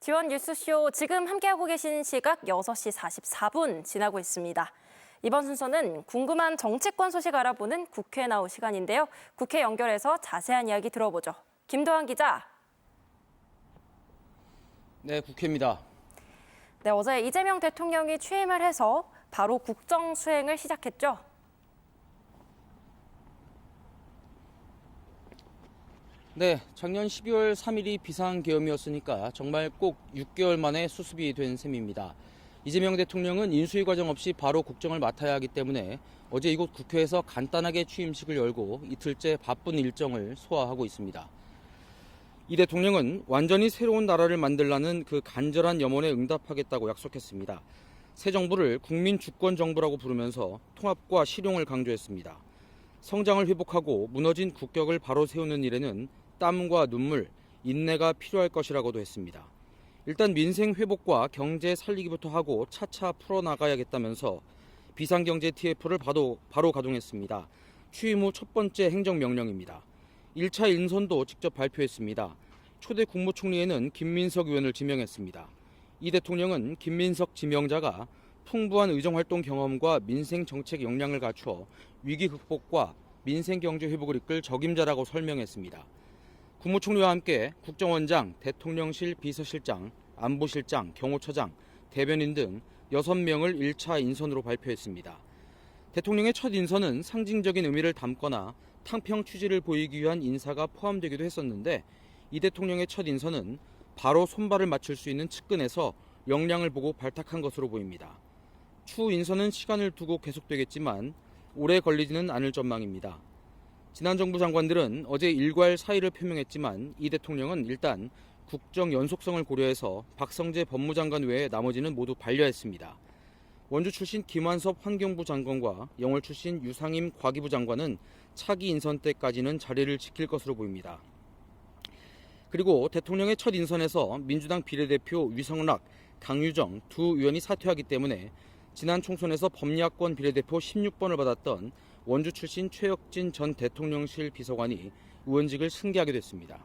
지원 뉴스쇼 지금 함께하고 계신 시각 6시 44분 지나고 있습니다. 이번 순서는 궁금한 정치권 소식 알아보는 국회 나우 시간인데요. 국회 연결해서 자세한 이야기 들어보죠. 김도환 기자. 네, 국회입니다. 네, 어제 이재명 대통령이 취임을 해서 바로 국정 수행을 시작했죠. 네, 작년 12월 3일이 비상계엄이었으니까 정말 꼭 6개월 만에 수습이 된 셈입니다. 이재명 대통령은 인수위 과정 없이 바로 국정을 맡아야 하기 때문에 어제 이곳 국회에서 간단하게 취임식을 열고 이틀째 바쁜 일정을 소화하고 있습니다. 이 대통령은 완전히 새로운 나라를 만들라는 그 간절한 염원에 응답하겠다고 약속했습니다. 새 정부를 국민 주권 정부라고 부르면서 통합과 실용을 강조했습니다. 성장을 회복하고 무너진 국격을 바로 세우는 일에는 땀과 눈물, 인내가 필요할 것이라고도 했습니다. 일단 민생 회복과 경제 살리기부터 하고 차차 풀어나가야겠다면서 비상경제 TF를 바로 가동했습니다. 취임 후 첫 번째 행정명령입니다. 1차 인선도 직접 발표했습니다. 초대 국무총리에는 김민석 의원을 지명했습니다. 이 대통령은 김민석 지명자가 풍부한 의정활동 경험과 민생 정책 역량을 갖추어 위기 극복과 민생 경제 회복을 이끌 적임자라고 설명했습니다. 국무총리와 함께 국정원장, 대통령실 비서실장, 안보실장, 경호처장, 대변인 등 6명을 1차 인선으로 발표했습니다. 대통령의 첫 인선은 상징적인 의미를 담거나 탕평 취지를 보이기 위한 인사가 포함되기도 했었는데 이 대통령의 첫 인선은 바로 손발을 맞출 수 있는 측근에서 역량을 보고 발탁한 것으로 보입니다. 추후 인선은 시간을 두고 계속되겠지만 오래 걸리지는 않을 전망입니다. 지난 정부 장관들은 어제 일괄 사의를 표명했지만 이 대통령은 일단 국정 연속성을 고려해서 박성재 법무장관 외에 나머지는 모두 반려했습니다. 원주 출신 김한섭 환경부 장관과 영월 출신 유상임 과기부 장관은 차기 인선 때까지는 자리를 지킬 것으로 보입니다. 그리고 대통령의 첫 인선에서 민주당 비례대표 위성락, 강유정 두 의원이 사퇴하기 때문에 지난 총선에서 범야권 비례대표 16번을 받았던 원주 출신 최혁진 전 대통령실 비서관이 의원직을 승계하게 됐습니다.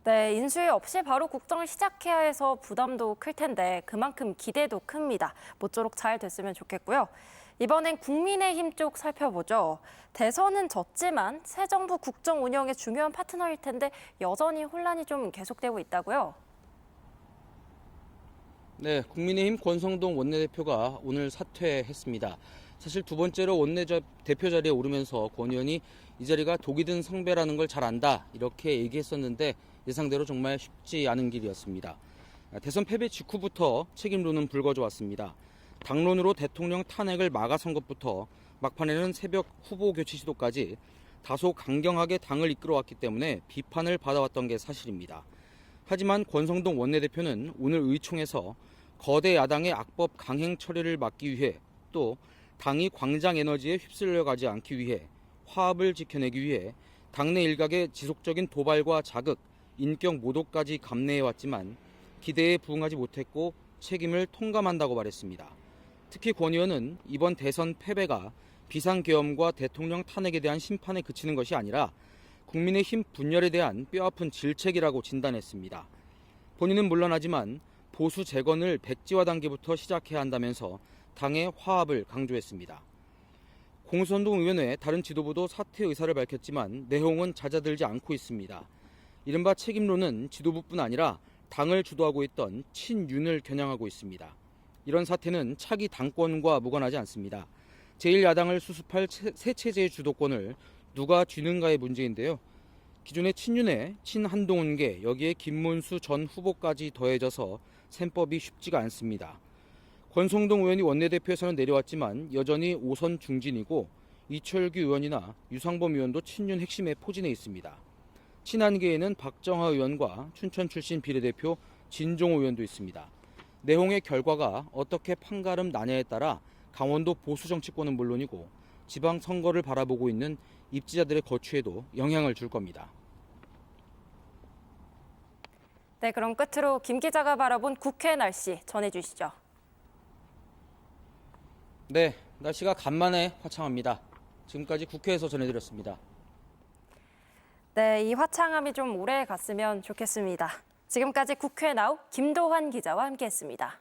네, 인수위 없이 바로 국정을 시작해야 해서 부담도 클 텐데 그만큼 기대도 큽니다. 모쪼록 잘 됐으면 좋겠고요. 이번엔 국민의힘 쪽 살펴보죠. 대선은 졌지만 새 정부 국정 운영의 중요한 파트너일 텐데 여전히 혼란이 좀 계속되고 있다고요? 네, 국민의힘 권성동 원내대표가 오늘 사퇴했습니다. 사실 두 번째로 원내대표 자리에 오르면서 권 의원이 이 자리가 독이 든 성배라는 걸 잘 안다 이렇게 얘기했었는데 예상대로 정말 쉽지 않은 길이었습니다. 대선 패배 직후부터 책임론은 불거져 왔습니다. 당론으로 대통령 탄핵을 막아선 것부터 막판에는 새벽 후보 교체 시도까지 다소 강경하게 당을 이끌어왔기 때문에 비판을 받아왔던 게 사실입니다. 하지만 권성동 원내대표는 오늘 의총에서 거대 야당의 악법 강행 처리를 막기 위해 또 당이 광장 에너지에 휩쓸려 가지 않기 위해 화합을 지켜내기 위해 당내 일각의 지속적인 도발과 자극, 인격 모독까지 감내해왔지만 기대에 부응하지 못했고 책임을 통감한다고 말했습니다. 특히 권 의원은 이번 대선 패배가 비상계엄과 대통령 탄핵에 대한 심판에 그치는 것이 아니라 국민의힘 분열에 대한 뼈아픈 질책이라고 진단했습니다. 본인은 물론하지만 보수 재건을 백지화 단계부터 시작해야 한다면서 당의 화합을 강조했습니다. 공선동 의원 외 다른 지도부도 사퇴 의사를 밝혔지만 내용은 잦아들지 않고 있습니다. 이른바 책임론은 지도부뿐 아니라 당을 주도하고 있던 친윤을 겨냥하고 있습니다. 이런 사태는 차기 당권과 무관하지 않습니다. 제1야당을 수습할 새 체제의 주도권을 누가 쥐는가의 문제인데요. 기존의 친윤에 친한동훈계, 여기에 김문수 전 후보까지 더해져서 셈법이 쉽지가 않습니다. 권성동 의원이 원내대표에서는 내려왔지만 여전히 5선 중진이고 이철규 의원이나 유상범 의원도 친윤 핵심에 포진해 있습니다. 친한계에는 박정하 의원과 춘천 출신 비례대표 진종호 의원도 있습니다. 내홍의 결과가 어떻게 판가름 나냐에 따라 강원도 보수 정치권은 물론이고 지방선거를 바라보고 있는 입지자들의 거취에도 영향을 줄 겁니다. 네, 그럼 끝으로 김 기자가 바라본 국회 날씨 전해주시죠. 네, 날씨가 간만에 화창합니다. 지금까지 국회에서 전해드렸습니다. 네, 이 화창함이 좀 오래 갔으면 좋겠습니다. 지금까지 국회 나우 김도환 기자와 함께했습니다.